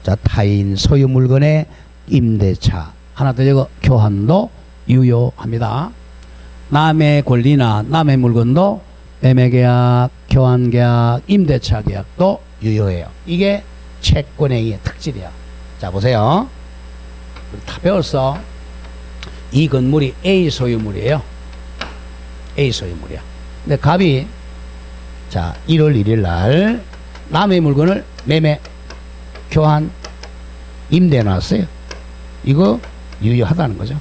자, 타인 소유 물건의 임대차 하나 더 적어 교환도 유효합니다. 남의 권리나 남의 물건도 매매계약, 교환계약, 임대차 계약도 유효해요. 이게 채권행위의 특질이야. 자, 보세요. 우리 다 배웠어. 이 건물이 A 소유물이에요. A 소유물이야. 근데 갑이, 자, 1월 1일 날 남의 물건을 매매, 교환, 임대해 놨어요. 이거 유효하다는 거죠.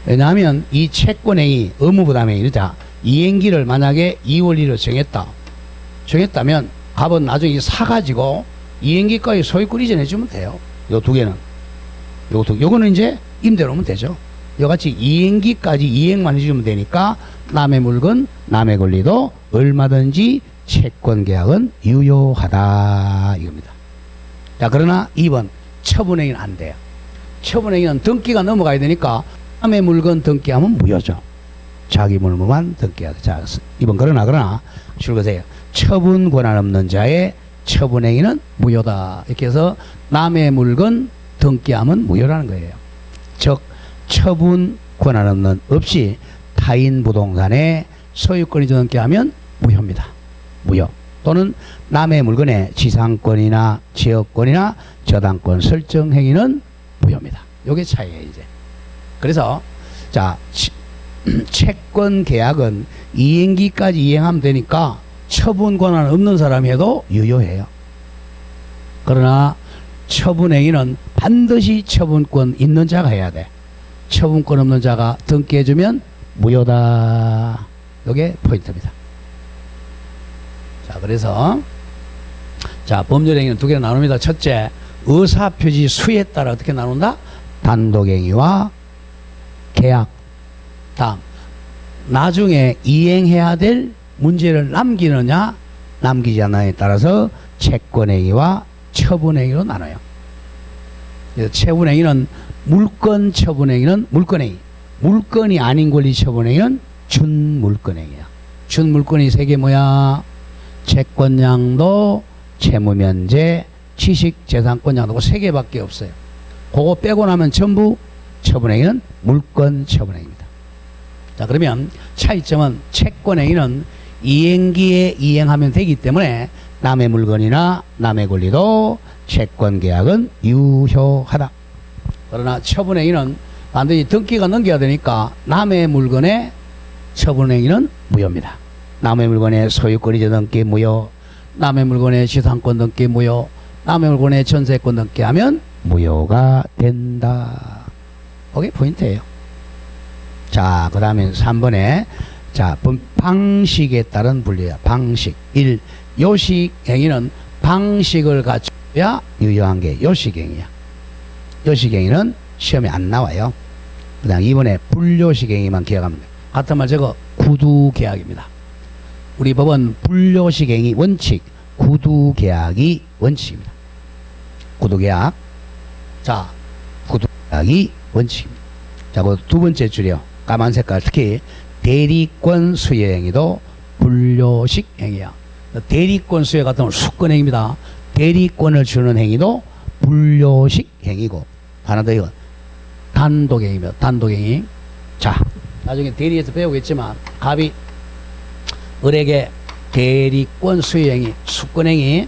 왜냐하면 이 채권행위, 의무부담행위, 자, 이행기를 만약에 2월 1일 정했다면 갑은 나중에 사가지고 이행기까지 소유권 이전해주면 돼요. 요 두 개는. 요거는 이제 임대로 오면 되죠. 요같이 이행기까지 이행만 해주면 되니까 남의 물건, 남의 권리도 얼마든지 채권계약은 유효하다 이겁니다. 자, 그러나 2번 처분행위는 안 돼요. 처분행위는 등기가 넘어가야 되니까 남의 물건 등기하면 무효죠. 자기 물건만 등기해야 돼. 자, 2번 그러나 줄거세요. 처분 권한 없는 자의 처분행위는 무효다. 이렇게 해서 남의 물건 등기하면 무효라는 거예요. 즉 처분 권한 없는 없이 타인 부동산에 소유권이 등기하면 무효입니다. 무효. 또는 남의 물건에 지상권이나 지역권이나 저당권 설정 행위는 무효입니다. 요게 차이예요, 이제. 그래서 자, 채권 계약은 이행기까지 이행하면 되니까 처분 권한 없는 사람이 해도 유효해요. 그러나 처분행위는 반드시 처분권 있는 자가 해야 돼. 처분권 없는 자가 등기해주면 무효다. 이게 포인트입니다. 자, 그래서 자, 법률행위는 두 개로 나눕니다. 첫째, 의사표시 수에 따라 어떻게 나눈다? 단독행위와 계약. 다음, 나중에 이행해야 될 문제를 남기느냐 남기지 않느냐에 따라서 채권행위와 처분행위로 나눠요. 그래서 처분행위는 물권 처분행위는 물권행위, 물권이 아닌 권리 처분행위는 준물권행위야. 준물권이 세 개 뭐야? 채권양도, 채무면제, 지식재산권양도 세 개밖에 없어요. 그거 빼고 나면 전부 처분행위는 물권 처분행위입니다. 자, 그러면 차이점은 채권행위는 이행기에 이행하면 되기 때문에 남의 물건이나 남의 권리도 채권계약은 유효하다. 그러나 처분행위는 반드시 등기가 넘겨야 되니까 남의 물건의 처분행위는 무효입니다. 남의 물건의 소유권 이전 등기 무효, 남의 물건의 지상권 등기 무효, 남의 물건의 전세권 등기하면 무효가 된다. 그게 포인트예요. 자, 그 다음에 3번에 자, 방식에 따른 분류야. 방식. 1. 요식행위는 방식을 갖춰야 유효한 게 요식행위야. 요식행위는 시험에 안 나와요. 그냥 이번에 분료식 행위만 기억하면 돼요. 같은 말 저거 구두계약입니다. 우리 법은 분료식 행위 원칙, 구두계약이 원칙입니다. 구두계약. 자, 구두계약이 원칙입니다. 자, 그 두 번째 줄이요. 까만 색깔 특히 대리권 수여 행위도 분료식 행위야. 대리권 수여 같은 경우는 수권행위입니다. 대리권을 주는 행위도 분료식 행위고, 하나 더 이거 단독행위입니다. 단독행위. 자, 나중에 대리에서 배우겠지만 갑이 을에게 대리권 수여행위, 수권행위.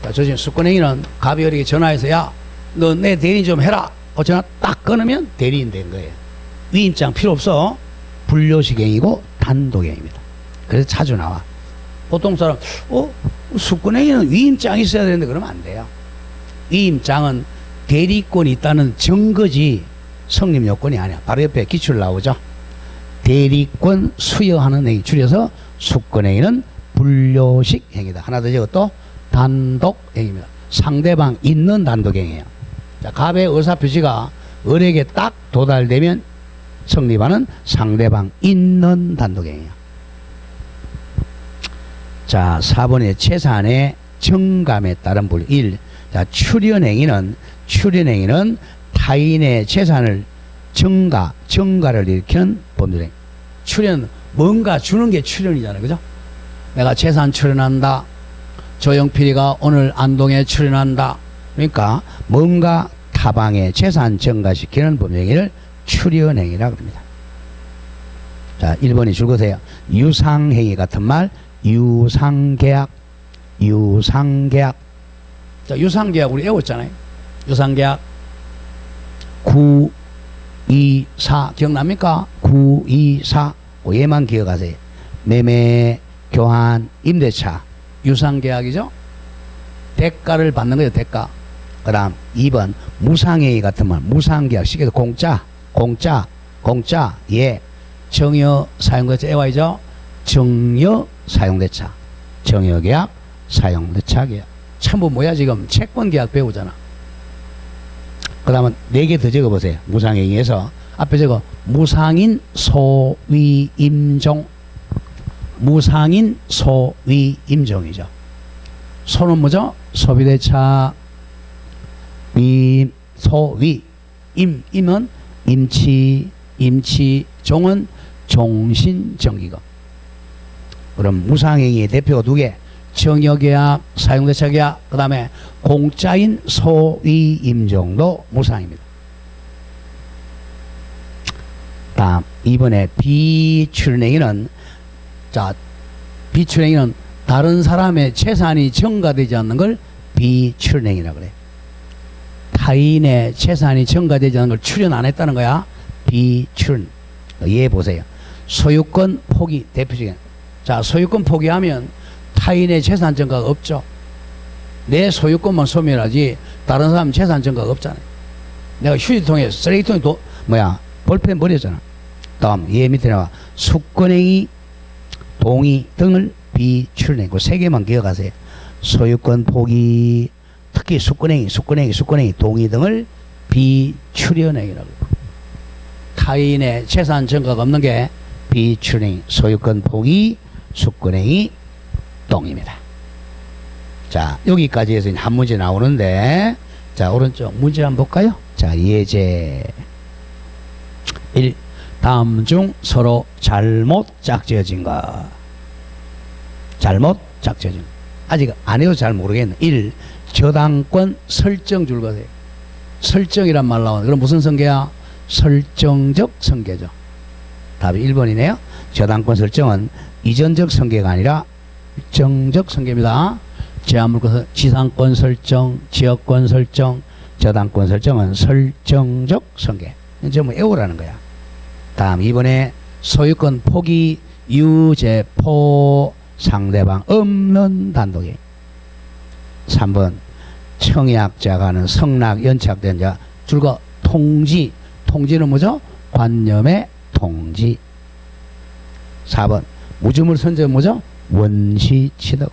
자, 저 지금 수권행위는 갑이 을에게 전화해서 야, 너 내 대리 좀 해라. 전화 딱 끊으면 대리인 된 거예요. 위임장 필요 없어. 분료식 행위고 단독행위입니다. 그래서 자주 나와. 보통 사람 수권행위는 위임장이 있어야 되는데 그러면 안 돼요. 위임장은 대리권이 있다는 증거지 성립 요건이 아니야. 바로 옆에 기출 나오죠. 대리권 수여하는 행위, 줄여서 수권행위는 분료식 행위다. 하나 더 적어 단독행위입니다. 상대방 있는 단독행위예요. 자, 갑의 의사표시가 을에게 딱 도달되면 성립하는 상대방 있는 단독행위야. 자, 4번의 재산의 정감에 따른 분류. 1. 자, 출연행위는 타인의 재산을 정가를 일으키는 법률행위. 출연, 뭔가 주는 게 출연이잖아요. 그죠? 내가 재산 출연한다. 조영필이가 오늘 안동에 출연한다. 그러니까 뭔가 타방의 재산 정가시키는 법률행위를 출연행위라고 합니다. 자, 1번이 줄거세요. 유상행위 같은 말, 유상계약. 자, 유상계약 우리 외웠잖아요. 유상계약 924 기억납니까? 924 얘만 기억하세요. 매매, 교환, 임대차 유상계약이죠. 대가를 받는 거죠. 대가. 그 다음 2번 무상행위 같은 말, 무상계약 시계도 공짜 예. 정여 사용대차 애와이죠. 정여 사용대차, 정여계약, 사용대차 계약. 전부 뭐야 지금 채권계약 배우잖아. 그 다음은 4개 더 적어보세요. 무상행위에서 앞에 적어 무상인 소위임종. 무상인 소위임종이죠. 소는 뭐죠? 소비대차. 소위. 임은 임치. 종은 종신정기금. 그럼 무상행위의 대표가 2개. 정여계약, 사용대차계약, 그 다음에 공짜인 소위임종도 무상입니다. 다음 2번에 비출행위는, 자, 비출행위는 다른 사람의 재산이 정가되지 않는 걸 비출행위라고 그래. 타인의 재산이 정가되지 않는 걸 출연 안 했다는 거야. 비출. 이해해 보세요. 소유권 포기 대표적인. 자, 소유권 포기하면 타인의 재산 증가가 없죠. 내 소유권만 소멸하지 다른 사람 재산 증가가 없잖아요. 내가 휴지통에 쓰레기통에 볼펜 버렸잖아. 다음 얘 밑에 나와 수권행위, 동의 등을 비출행위. 그 3개만 기억하세요. 소유권 포기, 특히 수권행위, 동의 등을 비출연행위라고. 타인의 재산 증가가 없는 게 비출행위, 소유권 포기, 수권행위, 동입니다. 자, 여기까지 해서 한 문제 나오는데, 자, 오른쪽 문제 한번 볼까요? 자, 예제 1. 다음 중 서로 잘못 짝지어진 것. 잘못 짝지어진 것. 아직 안 해도 잘 모르겠네. 1. 저당권 설정 줄거세요. 설정이란 말 나오는데, 그럼 무슨 성계야? 설정적 성계죠. 답이 1번이네요. 저당권 설정은 이전적 성계가 아니라 일정적 성계입니다. 제한물권 지상권 설정, 지역권 설정, 저당권 설정은 설정적 성계. 전부 외우라는 거야. 다음 2번에 소유권 포기, 유죄포, 상대방 없는 단독이. 3번 청약자가 하는 성낙 연착된 자, 줄거 통지. 통지는 뭐죠? 관념의 통지. 4번 무주물 선정 뭐죠? 원시 취득.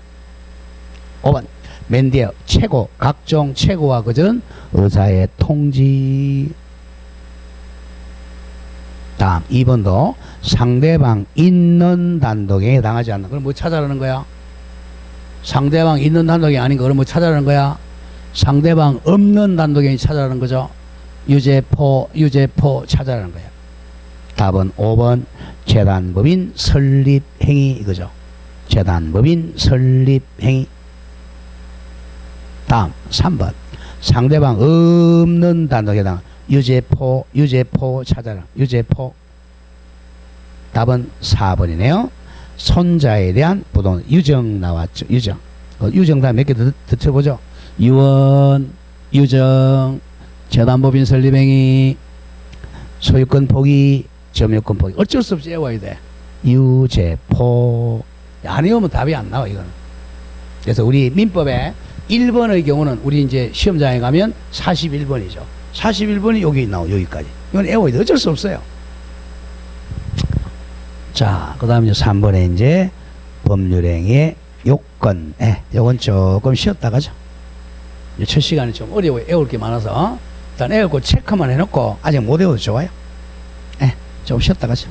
5번 맨 뒤에 최고, 각종 최고와 그전 의사의 통지. 다음 2번도 상대방 있는 단독에 해당하지 않는. 그럼 뭐 찾아라는 거야? 상대방 있는 단독이 아닌 거 그럼 뭐 찾아라는 거야? 상대방 없는 단독에 찾아라는 거죠. 유죄포 찾아라는 거야. 답은 5번 재단법인 설립행위 이거죠. 재단법인 설립행위. 다음 3번 상대방 없는 단독에 해당. 유죄포 찾아라. 유죄포. 답은 4번이네요. 손자에 대한 부동 유정 나왔죠. 유정. 유정 다음 몇 개 더 쳐보죠. 유언, 유정, 재단법인 설립행위, 소유권 포기, 점유권 포기. 어쩔 수 없이 외워야 돼. 유죄포. 안 외우면 답이 안 나와 이거는. 그래서 우리 민법에 1번의 경우는 우리 이제 시험장에 가면 41번이죠. 41번이 여기 나오 여기까지. 이건 외워야 돼. 어쩔 수 없어요. 자, 그 다음에 3번에 이제 법률행위의 요건. 요건 조금 쉬었다 가죠. 첫 시간에 좀 어려워요. 외울 게 많아서. 일단 외우고 체크만 해놓고 아직 못 외워도 좋아요. 좀 쉬었다 가죠.